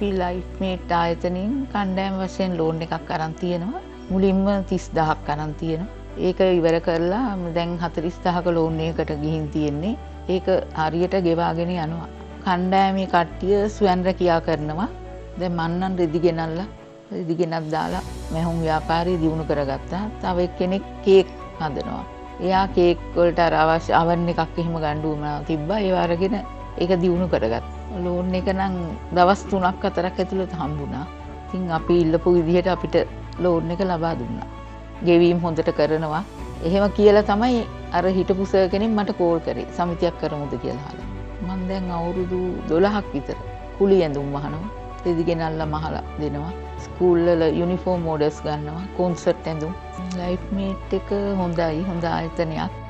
අපි life mate ආයතනයෙන් කණ්ඩායම වශයෙන් ලෝන් එකක් අරන් තියෙනවා. මුලින්ම 30000ක් අරන් තියෙනවා. ඒක ඉවර කරලා දැන් 40000ක ලෝන් එකකට ගිහින් තියෙන්නේ. ඒක හරියට ගෙවාගෙන යනවා. කණ්ඩායමේ කට්ටිය ස්වයං රැකියා කරනවා. දැන් මන්නම් රෙදි ගෙනත් දාලා මැහුම් ව්‍යාපාරය දියුණු කරගත්තා. තව එක්කෙනෙක් කේක් හදනවා. එයා කේක් වලට අර අවශ්‍ය oven එකක් එහෙම ගන්න උවමනා තිබ්බා. ඒව අරගෙන ඒක දියුණු කරගත්තා. ලෝන් එක නම් දවස් 3ක් 4ක් ඇතුළත හම්බුණා. ඉතින් අපි ඉල්ලපු විදිහට අපිට ලෝන් එක ලබා දුන්නා. ගෙවීම් හොඳට කරනවා. එහෙම කියලා තමයි අර හිටපු සර් කෙනෙක් මට කෝල් කරේ. සමිතියක් කරමුද කියලා අහලා. මම දැන් අවුරුදු 12ක් විතර කුලි ඇඳුම් වහනවා. රෙදි ගෙනල්ලා මහලා දෙනවා. ස්කූල් වල යුනිෆෝම් ඕඩර්ස් ගන්නවා. කොන්සර්ට් ඇඳුම්. ලයිෆ් මේට් එක හොඳයි. හොඳ ආයතනයක්.